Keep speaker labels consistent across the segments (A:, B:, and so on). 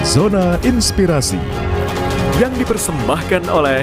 A: Zona Inspirasi
B: yang dipersembahkan oleh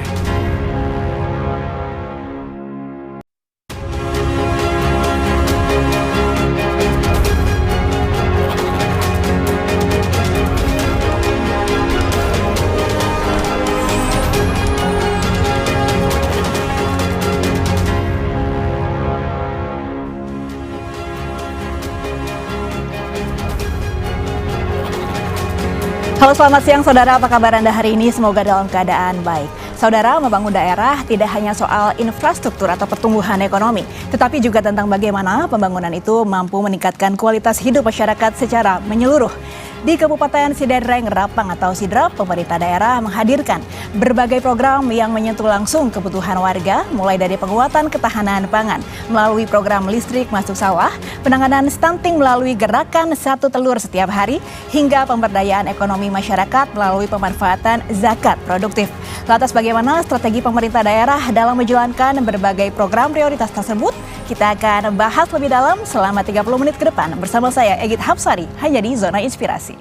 C: Halo, selamat siang saudara, apa kabar Anda hari ini? Semoga dalam keadaan baik. Saudara, membangun daerah tidak hanya soal infrastruktur atau pertumbuhan ekonomi, tetapi juga tentang bagaimana pembangunan itu mampu meningkatkan kualitas hidup masyarakat secara menyeluruh. Di Kabupaten Sidereng Rapang atau Sidrap, pemerintah daerah menghadirkan berbagai program yang menyentuh langsung kebutuhan warga, mulai dari penguatan ketahanan pangan melalui program listrik masuk sawah, penanganan stunting melalui gerakan satu telur setiap hari, hingga pemberdayaan ekonomi masyarakat melalui pemanfaatan zakat produktif. Lantas bagaimana strategi pemerintah daerah dalam menjalankan berbagai program prioritas tersebut? Kita akan bahas lebih dalam selama 30 menit ke depan bersama saya Egit Hapsari, hanya di Zona Inspirasi.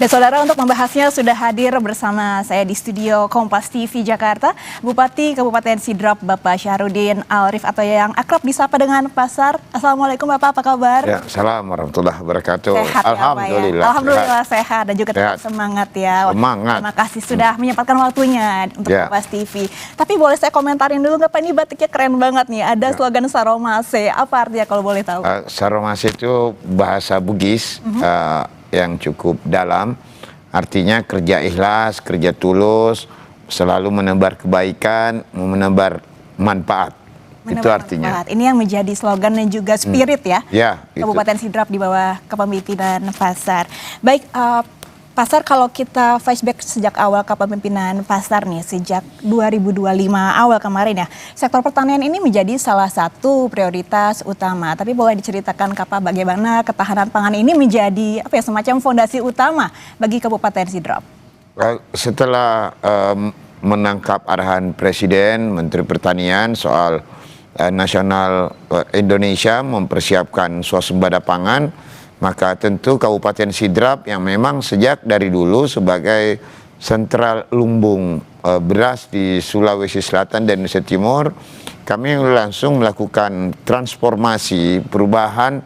C: Dan saudara, untuk membahasnya sudah hadir bersama saya di studio Kompas TV Jakarta, Bupati Kabupaten Sidrap Bapak Syahrudin Arif atau yang akrab disapa dengan Pasar. Assalamualaikum Bapak, apa kabar?
D: Ya, salam warahmatullahi wabarakatuh.
C: Sehat
D: Alhamdulillah.
C: Ya, Pak, ya? Alhamdulillah sehat dan juga tetap semangat ya.
D: Semangat.
C: Terima kasih sudah menyempatkan waktunya untuk Kompas TV. Tapi boleh saya komentarin dulu nggak Pak, ini batiknya keren banget nih. Ada slogan Saromase. Apa artinya kalau boleh tahu?
D: Saromase itu bahasa Bugis yang cukup dalam. Artinya kerja ikhlas, kerja tulus, selalu menebar kebaikan, menebar manfaat. Itu artinya.
C: Ini yang menjadi slogan dan juga spirit ya. Kabupaten Sidrap di bawah kepemimpinan Pasar. Baik, Pasar, kalau kita flashback sejak awal kepemimpinan Pasar nih, sejak 2025 awal kemarin ya, sektor pertanian ini menjadi salah satu prioritas utama. Tapi boleh diceritakan bagaimana ketahanan pangan ini menjadi semacam fondasi utama bagi Kabupaten Sidrap?
D: Setelah menangkap arahan Presiden, Menteri Pertanian soal nasional Indonesia mempersiapkan swasembada pangan, maka tentu Kabupaten Sidrap yang memang sejak dari dulu sebagai sentral lumbung beras di Sulawesi Selatan dan Indonesia Timur, kami langsung melakukan transformasi perubahan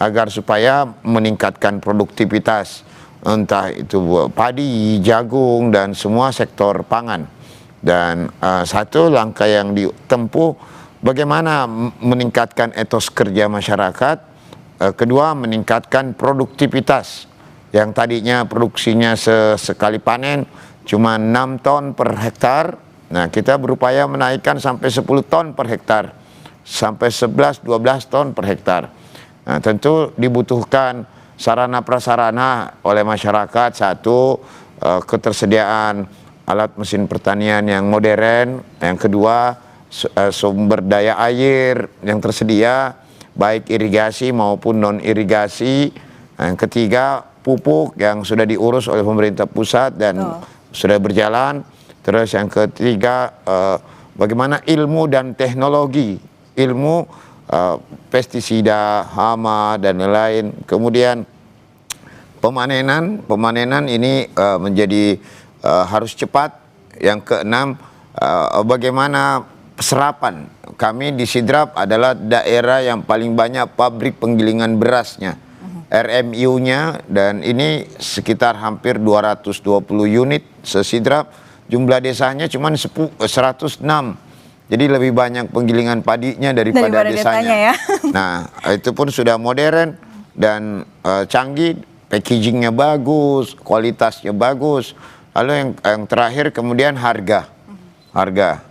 D: agar supaya meningkatkan produktivitas, entah itu padi, jagung, dan semua sektor pangan. Dan satu langkah yang ditempuh bagaimana meningkatkan etos kerja masyarakat. Kedua, meningkatkan produktivitas yang tadinya produksinya sekali panen cuma 6 ton per hektar. Nah, kita berupaya menaikkan sampai 10 ton per hektar, sampai 11-12 ton per hektar. Nah, tentu dibutuhkan sarana prasarana oleh masyarakat. Satu, ketersediaan alat mesin pertanian yang modern. Yang kedua, sumber daya air yang tersedia, baik irigasi maupun non-irigasi. Yang ketiga, pupuk yang sudah diurus oleh pemerintah pusat dan sudah berjalan. Terus yang ketiga, bagaimana ilmu dan teknologi, ilmu pestisida, hama, dan lain-lain. Kemudian pemanenan ini menjadi harus cepat. Yang keenam, bagaimana serapan. Kami di Sidrap adalah daerah yang paling banyak pabrik penggilingan berasnya, RMU-nya, dan ini sekitar hampir 220 unit se-Sidrap. Jumlah desanya cuma 106. Jadi lebih banyak penggilingan padinya daripada desanya. Nah, itu pun sudah modern dan canggih, packagingnya bagus, kualitasnya bagus. Lalu yang terakhir kemudian harga.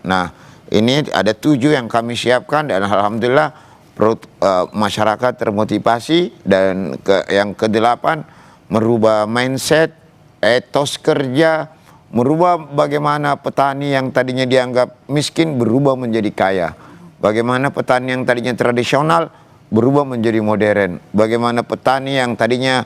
D: Nah, ini ada 7 yang kami siapkan dan alhamdulillah masyarakat termotivasi. Dan yang ke-8, merubah mindset, etos kerja, merubah bagaimana petani yang tadinya dianggap miskin berubah menjadi kaya. Bagaimana petani yang tadinya tradisional berubah menjadi modern. Bagaimana petani yang tadinya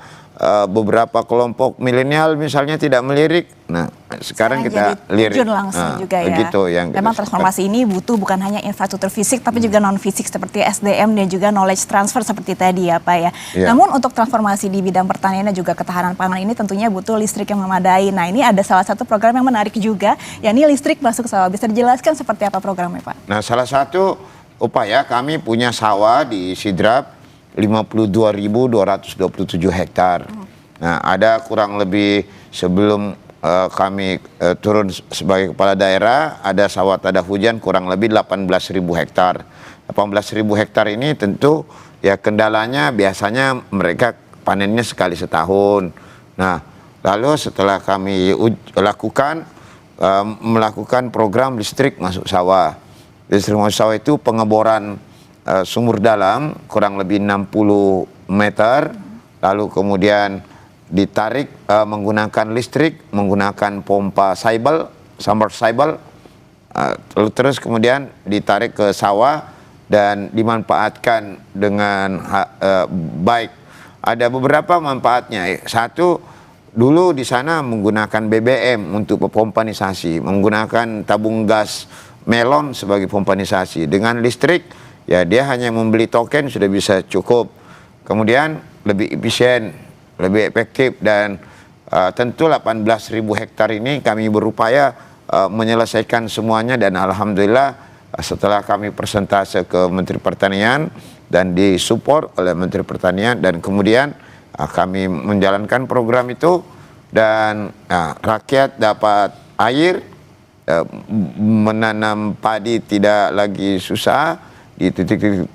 D: beberapa kelompok milenial misalnya tidak melirik. Nah, sekarang kita
C: jadi terjun langsung juga ya.
D: Begitu yang
C: memang transformasi ini butuh bukan hanya infrastruktur fisik tapi juga non fisik seperti SDM dan juga knowledge transfer seperti tadi ya Pak ya. Namun untuk transformasi di bidang pertanian dan juga ketahanan pangan ini tentunya butuh listrik yang memadai. Nah ini ada salah satu program yang menarik juga, yakni listrik masuk sawah. Bisa dijelaskan seperti apa programnya Pak? Nah
D: salah satu upaya kami punya sawah di Sidrap 52.227 hektar. Nah, ada kurang lebih sebelum kami turun sebagai kepala daerah, ada sawah tada hujan kurang lebih 18.000 hektar. 18.000 hektar ini tentu ya kendalanya biasanya mereka panennya sekali setahun. Nah, lalu setelah kami melakukan program listrik masuk sawah. Listrik masuk sawah itu pengeboran sumur dalam kurang lebih 60 meter, lalu kemudian ditarik menggunakan listrik, menggunakan pompa submersible, lalu terus kemudian ditarik ke sawah dan dimanfaatkan dengan baik. Ada beberapa manfaatnya. Satu, dulu di sana menggunakan BBM untuk pompanisasi, menggunakan tabung gas melon sebagai pompanisasi. Dengan listrik ya dia hanya membeli token sudah bisa cukup. Kemudian lebih efisien, lebih efektif dan tentu 18.000 hektar ini kami berupaya menyelesaikan semuanya dan alhamdulillah setelah kami persentase ke Menteri Pertanian dan disupport oleh Menteri Pertanian dan kemudian kami menjalankan program itu dan rakyat dapat air, menanam padi tidak lagi susah di titik-titik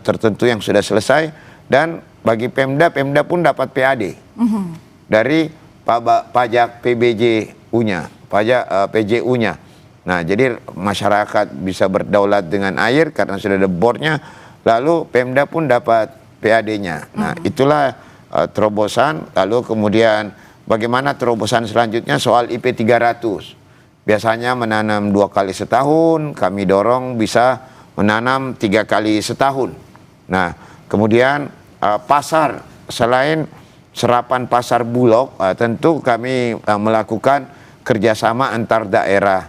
D: tertentu yang sudah selesai dan bagi Pemda pun dapat PAD dari pajak PBJ-nya, pajak PJU-nya. Nah, jadi masyarakat bisa berdaulat dengan air karena sudah ada bornya, lalu Pemda pun dapat PAD-nya. Nah, itulah terobosan. Lalu kemudian bagaimana terobosan selanjutnya soal IP 300. Biasanya menanam 2 kali setahun, kami dorong bisa menanam 3 kali setahun. Nah, kemudian pasar, selain serapan pasar Bulog, tentu kami melakukan kerjasama antar daerah,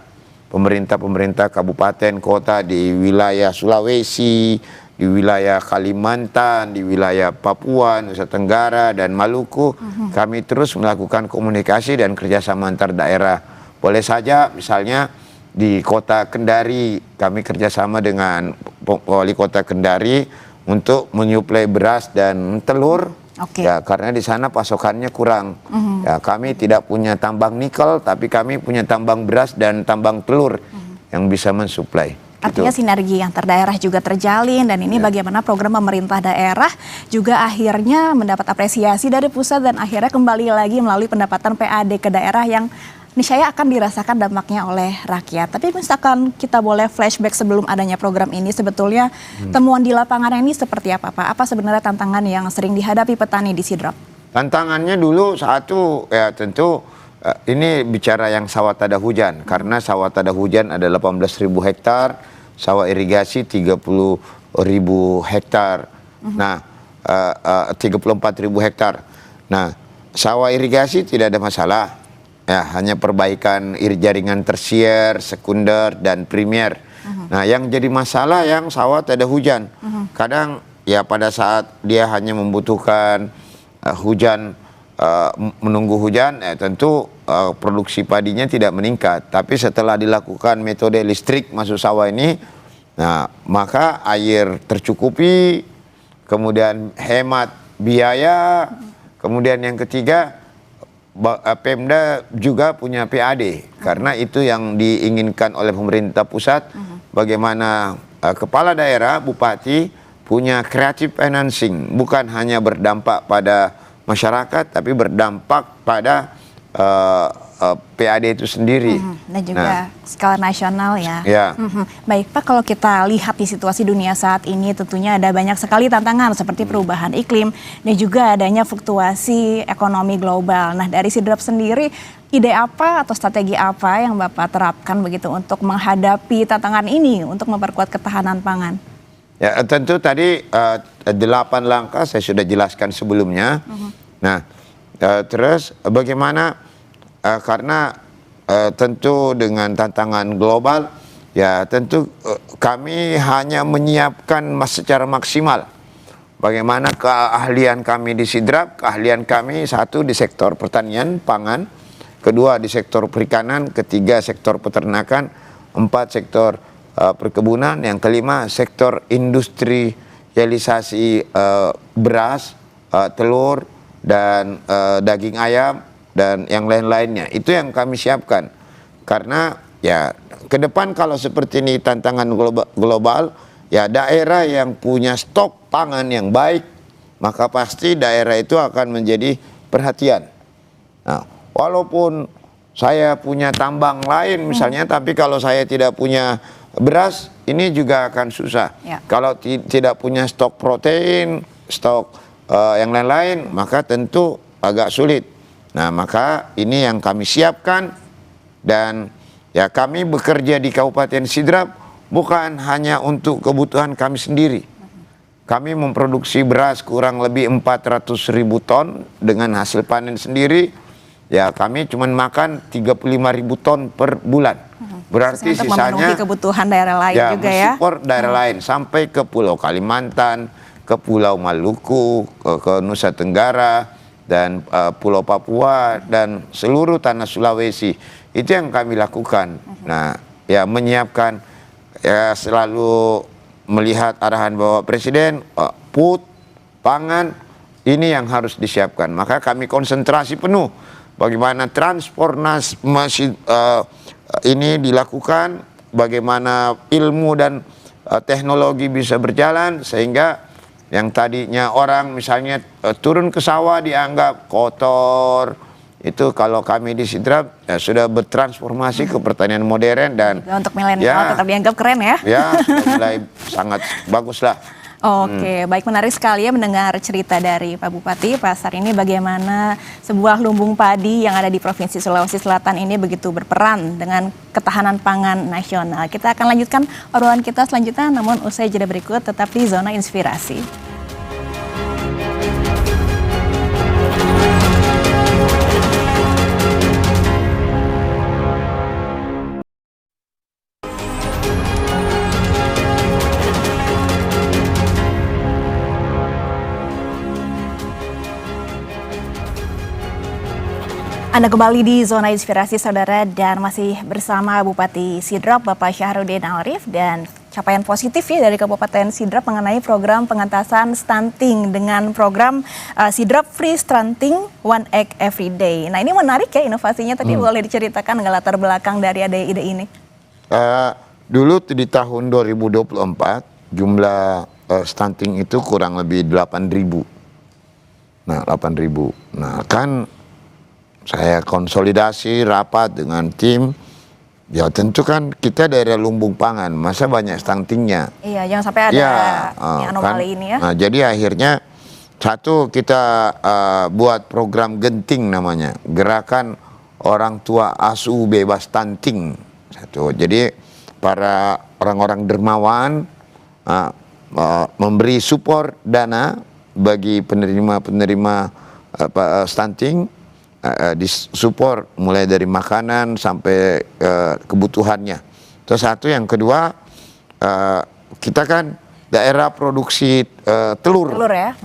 D: pemerintah kabupaten, kota di wilayah Sulawesi, di wilayah Kalimantan, di wilayah Papua, Nusa Tenggara, dan Maluku. Kami terus melakukan komunikasi dan kerjasama antar daerah. Boleh saja misalnya di kota Kendari, kami kerjasama dengan wali kota Kendari untuk menyuplai beras dan telur. Ya, karena di sana pasokannya kurang. Ya, kami tidak punya tambang nikel, tapi kami punya tambang beras dan tambang telur yang bisa mensuplai.
C: Artinya sinergi antar daerah juga terjalin dan ini bagaimana program pemerintah daerah juga akhirnya mendapat apresiasi dari pusat dan akhirnya kembali lagi melalui pendapatan PAD ke daerah yang niscaya akan dirasakan dampaknya oleh rakyat. Tapi misalkan kita boleh flashback sebelum adanya program ini, sebetulnya temuan di lapangan ini seperti apa Pak? Apa sebenarnya tantangan yang sering dihadapi petani di Sidrap?
D: Tantangannya dulu satu ya tentu ini bicara yang sawah tada hujan, karena sawah tada hujan ada 18.000 hektar, sawah irigasi 30.000 hektar, nah 34.000 hektar. Nah, sawah irigasi tidak ada masalah, ya hanya perbaikan jaringan tersier, sekunder, dan primer. Nah, yang jadi masalah yang sawah tada hujan. Kadang ya pada saat dia hanya membutuhkan hujan, menunggu hujan, tentu produksi padinya tidak meningkat. Tapi setelah dilakukan metode listrik masuk sawah ini, nah maka air tercukupi, kemudian hemat biaya, kemudian yang ketiga Pemda juga punya PAD, karena itu yang diinginkan oleh pemerintah pusat, bagaimana kepala daerah, bupati punya creative financing, bukan hanya berdampak pada masyarakat, tapi berdampak pada PAD itu sendiri.
C: Dan juga skala nasional ya. Baik Pak, kalau kita lihat di situasi dunia saat ini tentunya ada banyak sekali tantangan seperti perubahan iklim dan juga adanya fluktuasi ekonomi global. Nah, dari Sidrap sendiri, ide apa atau strategi apa yang Bapak terapkan begitu untuk menghadapi tantangan ini untuk memperkuat ketahanan pangan?
D: Ya, tentu tadi 8 langkah saya sudah jelaskan sebelumnya. Nah, terus bagaimana karena tentu dengan tantangan global, ya tentu kami hanya menyiapkan secara maksimal bagaimana keahlian kami di Sidrap. Keahlian kami satu di sektor pertanian pangan, kedua di sektor perikanan, ketiga sektor peternakan, empat sektor perkebunan, yang kelima sektor industrialisasi beras, telur, dan daging ayam, dan yang lain-lainnya. Itu yang kami siapkan. Karena ya ke depan kalau seperti ini tantangan global, ya daerah yang punya stok pangan yang baik, maka pasti daerah itu akan menjadi perhatian. Nah, walaupun saya punya tambang lain misalnya, tapi kalau saya tidak punya beras, ini juga akan susah.
C: Ya.
D: Kalau tidak punya stok protein, stok yang lain-lain, maka tentu agak sulit. Nah, maka ini yang kami siapkan, dan ya kami bekerja di Kabupaten Sidrap bukan hanya untuk kebutuhan kami sendiri. Kami memproduksi beras kurang lebih 400.000 ton dengan hasil panen sendiri. Ya, kami cuma makan 35.000 ton per bulan. Berarti
C: untuk
D: sisanya
C: memenuhi kebutuhan daerah lain
D: ya,
C: juga ya.
D: mensupport daerah lain sampai ke Pulau Kalimantan, ke Pulau Maluku, ke Nusa Tenggara, dan Pulau Papua, dan seluruh tanah Sulawesi. Itu yang kami lakukan. Nah, ya menyiapkan, ya selalu melihat arahan Bapak Presiden, pangan, ini yang harus disiapkan. Maka kami konsentrasi penuh bagaimana transformasi ini dilakukan, bagaimana ilmu dan teknologi bisa berjalan, sehingga yang tadinya orang misalnya turun ke sawah dianggap kotor, itu kalau kami di Sidrap ya sudah bertransformasi ke pertanian modern, dan
C: Untuk milenial tetap dianggap keren ya.
D: Ya, mulai sangat bagus lah.
C: Oke, baik, menarik sekali ya mendengar cerita dari Pak Bupati. Pasar ini bagaimana sebuah lumbung padi yang ada di Provinsi Sulawesi Selatan ini begitu berperan dengan ketahanan pangan nasional. Kita akan lanjutkan obrolan kita selanjutnya, namun usai jeda berikut tetap di Zona Inspirasi. Anda kembali di Zona Inspirasi, Saudara, dan masih bersama Bupati Sidrap, Bapak Syahrudin Arif, dan capaian positif ya dari Kabupaten Sidrap mengenai program pengentasan stunting dengan program Sidrap Free Stunting One Egg Every Day. Nah, ini menarik ya inovasinya, tadi boleh diceritakan nggak latar belakang dari ada ide ini?
D: Dulu di tahun 2024 jumlah stunting itu kurang lebih 8.000. Nah, 8.000. Nah, kan saya konsolidasi rapat dengan tim. Ya tentu kan kita daerah lumbung pangan, masa banyak stuntingnya.
C: Iya, jangan sampai ada anomali
D: kan,
C: ini ya.
D: Nah, jadi akhirnya satu kita buat program genting namanya, gerakan orang tua asuh bebas stunting. Satu, jadi para orang-orang dermawan memberi support dana bagi penerima-penerima stunting. Disupport mulai dari makanan sampai kebutuhannya. Terus satu, yang kedua, kita kan daerah produksi telur.
C: Telur ya.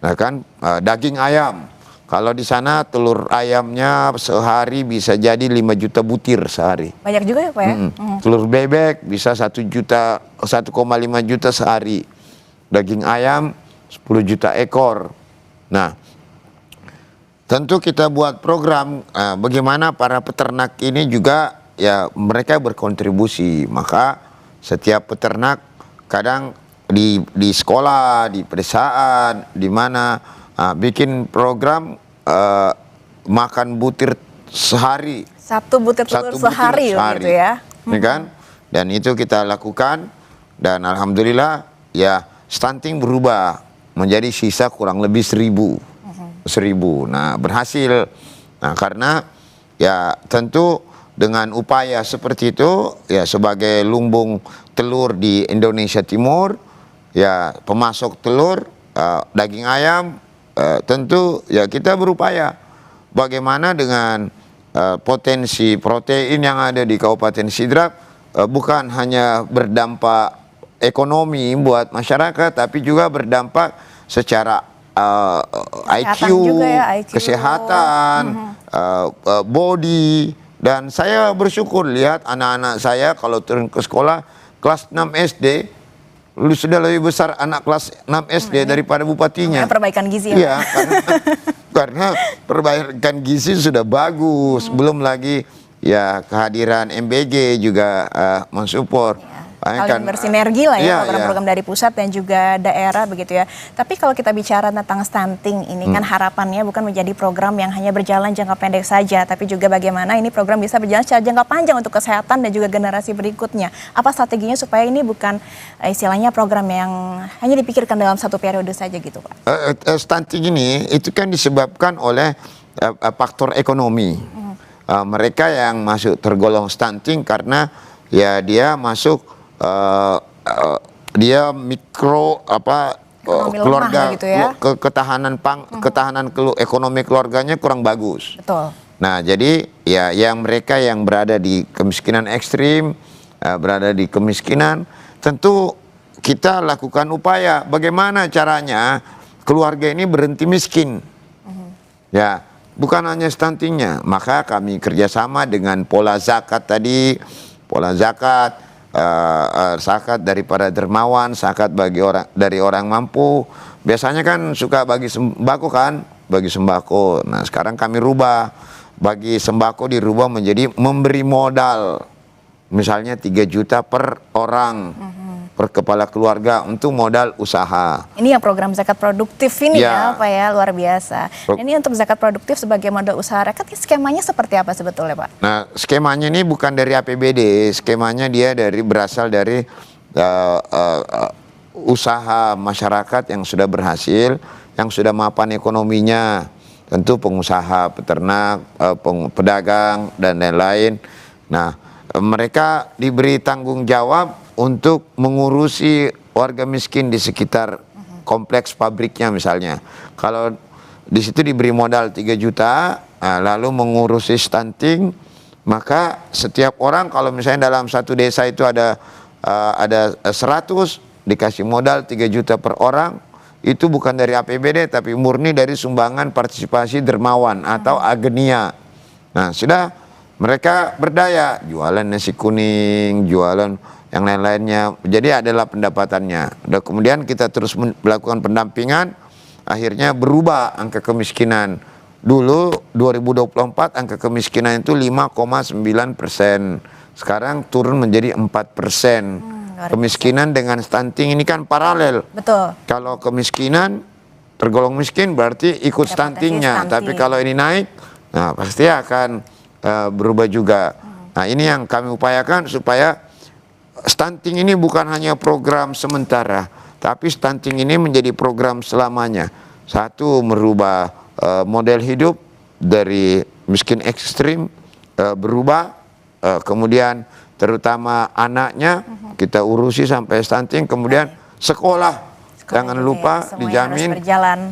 D: Nah kan daging ayam. Kalau di sana telur ayamnya sehari bisa jadi 5 juta butir sehari.
C: Banyak juga ya Pak ya.
D: Telur bebek bisa 1,5 juta sehari. Daging ayam 10 juta ekor. Nah, tentu kita buat program bagaimana para peternak ini juga ya mereka berkontribusi. Maka setiap peternak kadang di sekolah, di pedesaan, di mana bikin program makan butir sehari.
C: Satu butir telur sehari gitu ya.
D: Ya kan? Dan itu kita lakukan, dan alhamdulillah ya stunting berubah menjadi sisa kurang lebih 1.000. Nah, berhasil. Nah, karena ya tentu dengan upaya seperti itu, ya sebagai lumbung telur di Indonesia Timur, ya pemasok telur, daging ayam, tentu ya kita berupaya bagaimana dengan potensi protein yang ada di Kabupaten Sidrap bukan hanya berdampak ekonomi buat masyarakat, tapi juga berdampak secara IQ,
C: juga ya, IQ.
D: kesehatan, body. Dan saya bersyukur lihat anak-anak saya kalau turun ke sekolah kelas 6 SD sudah lebih besar anak kelas 6 SD daripada bupatinya.
C: Perbaikan gizi ya.
D: Iya, karena perbaikan gizi sudah bagus. Belum lagi ya kehadiran MBG juga mensupport.
C: Saling bersinergi lah ya,
D: iya,
C: program-program dari pusat dan juga daerah begitu ya. Tapi kalau kita bicara tentang stunting ini kan harapannya bukan menjadi program yang hanya berjalan jangka pendek saja, tapi juga bagaimana ini program bisa berjalan secara jangka panjang untuk kesehatan dan juga generasi berikutnya. Apa strateginya supaya ini bukan istilahnya program yang hanya dipikirkan dalam satu periode saja gitu Pak?
D: Stunting ini itu kan disebabkan oleh faktor ekonomi. Mereka yang masuk tergolong stunting karena ya dia masuk dia mikro keluarga
C: gitu ya.
D: Ketahanan ekonomi keluarganya kurang bagus.
C: Betul.
D: Nah, jadi ya yang mereka yang berada di kemiskinan ekstrim, berada di kemiskinan, tentu kita lakukan upaya bagaimana caranya keluarga ini berhenti miskin. Ya, bukan hanya stuntingnya, maka kami kerjasama dengan pola zakat tadi, pola zakat. Zakat daripada dermawan, zakat dari orang mampu. Biasanya kan suka bagi sembako kan, bagi sembako. Nah sekarang kami rubah, bagi sembako dirubah menjadi memberi modal, misalnya 3 juta per orang, per kepala keluarga untuk modal usaha.
C: Ini yang program zakat produktif ini
D: Ya.
C: ya Pak ya, luar biasa. Ini untuk zakat produktif sebagai modal usaha rakyat, skemanya seperti apa sebetulnya Pak?
D: Nah, skemanya ini bukan dari APBD, skemanya dia berasal dari usaha masyarakat yang sudah berhasil, yang sudah mapan ekonominya, tentu pengusaha, peternak, pedagang dan lain-lain. Nah, mereka diberi tanggung jawab untuk mengurusi warga miskin di sekitar kompleks pabriknya misalnya. Kalau di situ diberi modal 3 juta, lalu mengurusi stunting, maka setiap orang kalau misalnya dalam satu desa itu ada 100, dikasih modal 3 juta per orang, itu bukan dari APBD tapi murni dari sumbangan partisipasi dermawan atau agenia. Nah, sudah mereka berdaya, jualan nasi kuning, jualan yang lain-lainnya, jadi adalah pendapatannya. Dan kemudian kita terus melakukan pendampingan, akhirnya berubah angka kemiskinan. Dulu 2024 angka kemiskinan itu 5,9%, sekarang turun menjadi 4%. Kemiskinan dengan stunting ini kan paralel.
C: Betul.
D: Kalau kemiskinan tergolong miskin berarti ikut stuntingnya, tapi kalau ini naik, nah pasti akan berubah juga. Nah ini yang kami upayakan supaya stunting ini bukan hanya program sementara, tapi stunting ini menjadi program selamanya. Satu, merubah model hidup dari miskin ekstrim, berubah, kemudian terutama anaknya kita urusi sampai stunting, kemudian sekolah jangan lupa dijamin.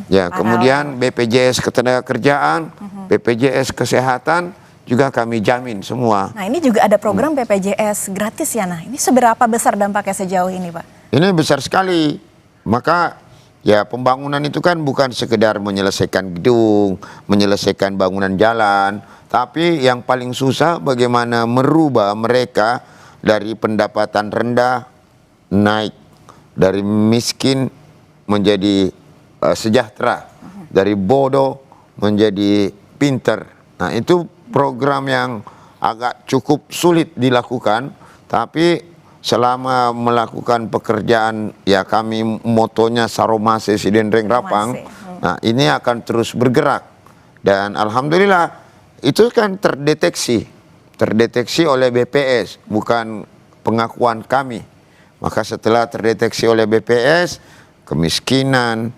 D: Ya, kemudian BPJS Ketenagakerjaan, BPJS Kesehatan juga kami jamin semua.
C: Nah ini juga ada program BPJS gratis ya. Nah ini seberapa besar dampaknya sejauh ini Pak?
D: Ini besar sekali. Maka ya pembangunan itu kan bukan sekedar menyelesaikan gedung, menyelesaikan bangunan jalan, tapi yang paling susah bagaimana merubah mereka dari pendapatan rendah naik, dari miskin menjadi sejahtera, dari bodoh menjadi pinter. Nah itu program yang agak cukup sulit dilakukan, tapi selama melakukan pekerjaan ya kami motonya Saromase Sidenreng Rapang. Nah ini akan terus bergerak dan alhamdulillah itu kan terdeteksi oleh BPS, bukan pengakuan kami. Maka setelah terdeteksi oleh BPS, kemiskinan,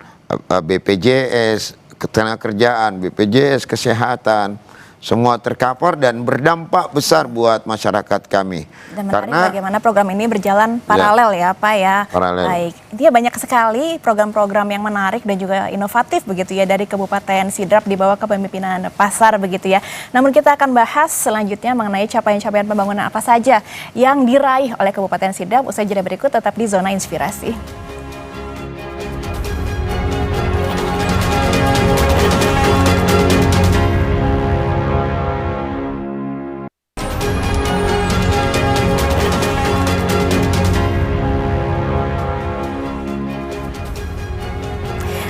D: BPJS Ketenagakerjaan, BPJS Kesehatan, semua tercover dan berdampak besar buat masyarakat kami.
C: Dan menarik bagaimana program ini berjalan paralel ya Pak ya.
D: Paralel.
C: Baik, dia banyak sekali program-program yang menarik dan juga inovatif begitu ya dari Kabupaten Sidrap di bawah kepemimpinan Pasar begitu ya. Namun kita akan bahas selanjutnya mengenai capaian-capaian pembangunan apa saja yang diraih oleh Kabupaten Sidrap. Usai jeda berikut tetap di Zona Inspirasi.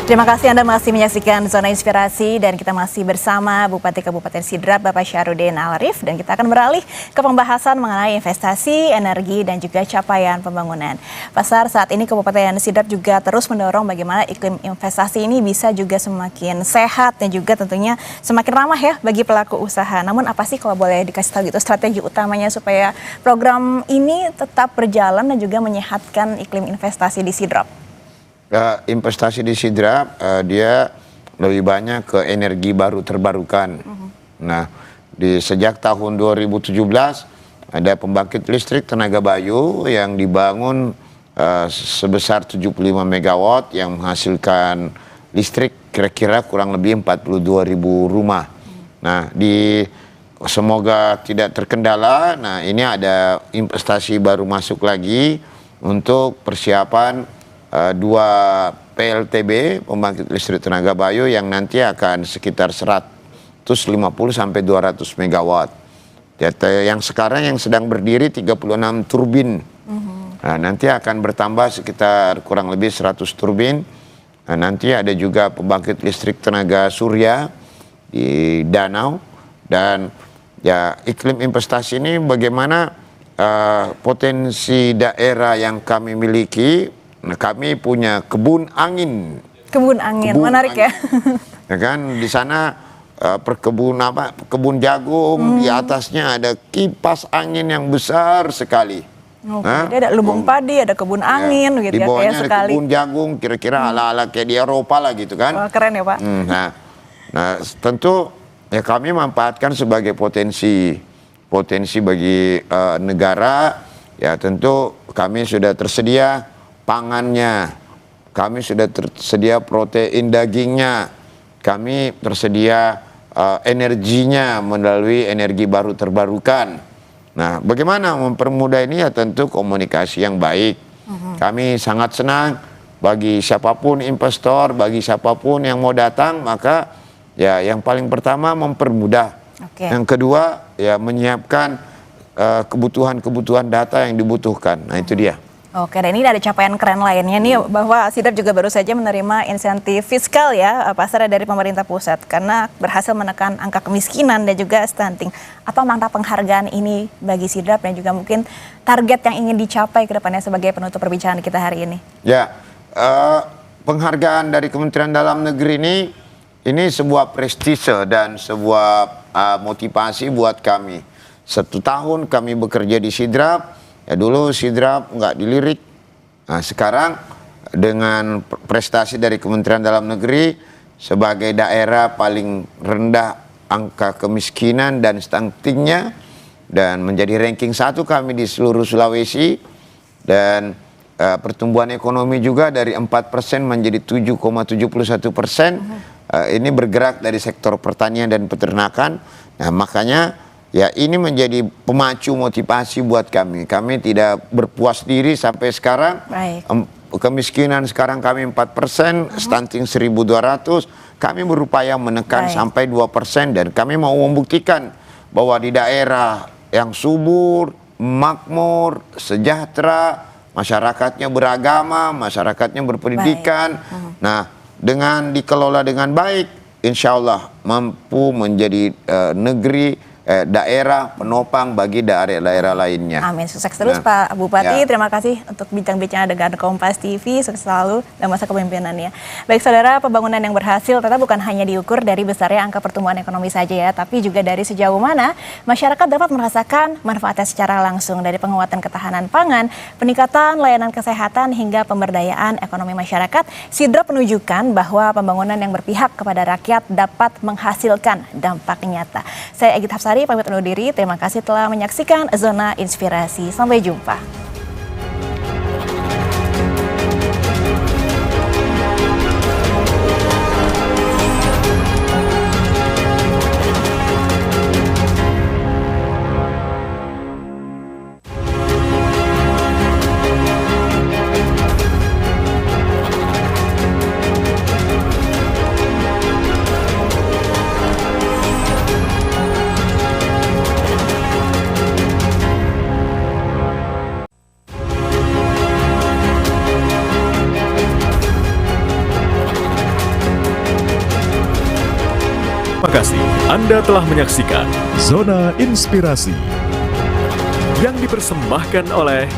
C: Terima kasih Anda masih menyaksikan Zona Inspirasi dan kita masih bersama Bupati Kabupaten Sidrap Bapak Syarudin Al-Arif dan kita akan beralih ke pembahasan mengenai investasi, energi dan juga capaian pembangunan. Pasar saat ini Kabupaten Sidrap juga terus mendorong bagaimana iklim investasi ini bisa juga semakin sehat dan juga tentunya semakin ramah ya bagi pelaku usaha. Namun apa sih kalau boleh dikasih tahu gitu strategi utamanya supaya program ini tetap berjalan dan juga menyehatkan iklim investasi di Sidrap?
D: Investasi di Sidrap dia lebih banyak ke energi baru terbarukan. Nah, sejak tahun 2017 ada pembangkit listrik tenaga bayu yang dibangun sebesar 75 megawatt yang menghasilkan listrik kira-kira kurang lebih 42.000 rumah. Nah, semoga tidak terkendala. Nah, ini ada investasi baru masuk lagi untuk persiapan 2 PLTB, pembangkit listrik tenaga bayu yang nanti akan sekitar 150 sampai 200 megawatt. Yang sekarang yang sedang berdiri 36 turbin. Nah, nanti akan bertambah sekitar kurang lebih 100 turbin. Nah, nanti ada juga pembangkit listrik tenaga surya di danau. Dan ya iklim investasi ini bagaimana potensi daerah yang kami miliki. Nah, kami punya kebun angin.
C: Kebun angin, menarik ya.
D: Ya kan, di sana kebun jagung, di atasnya ada kipas angin yang besar sekali.
C: Jadi ada lubung padi, ada kebun angin gitu ya, kayak
D: ada
C: sekali.
D: kebun jagung, kira-kira ala-ala kayak di Eropa lah gitu kan.
C: Wah, keren ya Pak.
D: Nah, tentu ya kami memanfaatkan sebagai potensi bagi negara. Ya tentu kami sudah tersedia pangannya, kami sudah tersedia protein dagingnya, kami tersedia energinya melalui energi baru terbarukan. Nah, bagaimana mempermudah ini ya tentu komunikasi yang baik. Kami sangat senang bagi siapapun investor, bagi siapapun yang mau datang, maka ya yang paling pertama mempermudah. Yang kedua ya menyiapkan kebutuhan data yang dibutuhkan. Nah, itu dia.
C: Oke, dan ini ada capaian keren lainnya nih bahwa Sidrap juga baru saja menerima insentif fiskal ya Pasar dari pemerintah pusat karena berhasil menekan angka kemiskinan dan juga stunting. Apa makna penghargaan ini bagi Sidrap dan juga mungkin target yang ingin dicapai ke depannya sebagai penutup perbincangan kita hari ini? Ya,
D: penghargaan dari Kementerian Dalam Negeri ini sebuah prestise dan sebuah motivasi buat kami. 1 tahun kami bekerja di Sidrap. Ya dulu Sidrap nggak dilirik. Nah, sekarang dengan prestasi dari Kementerian Dalam Negeri sebagai daerah paling rendah angka kemiskinan dan stuntingnya dan menjadi ranking 1 kami di seluruh Sulawesi dan pertumbuhan ekonomi juga dari 4% menjadi 7,71%. Ini bergerak dari sektor pertanian dan peternakan. Nah, makanya ya ini menjadi pemacu motivasi buat kami. Kami tidak berpuas diri sampai sekarang. Kemiskinan sekarang kami 4%, stunting 1.200. Kami berupaya menekan sampai 2% dan kami mau membuktikan bahwa di daerah yang subur, makmur, sejahtera, masyarakatnya beragama, masyarakatnya berpendidikan. Nah, dengan dikelola dengan baik, insya Allah mampu menjadi negeri daerah penopang bagi daerah-daerah lainnya.
C: Amin, sukses terus
D: Nah,
C: Pak Bupati.
D: ya.
C: Terima kasih untuk bincang-bincang dengan Kompas TV. Sukses selalu dalam masa kepemimpinannya. Baik saudara, pembangunan yang berhasil ternyata bukan hanya diukur dari besarnya angka pertumbuhan ekonomi saja ya, tapi juga dari sejauh mana masyarakat dapat merasakan manfaatnya secara langsung, dari penguatan ketahanan pangan, peningkatan layanan kesehatan hingga pemberdayaan ekonomi masyarakat. Sidrap menunjukkan bahwa pembangunan yang berpihak kepada rakyat dapat menghasilkan dampak nyata. Saya Egit Hapsari pamit undur diri. Terima kasih telah menyaksikan Zona Inspirasi. Sampai jumpa.
B: Terima kasih Anda telah menyaksikan
A: Zona Inspirasi.
B: yang dipersembahkan oleh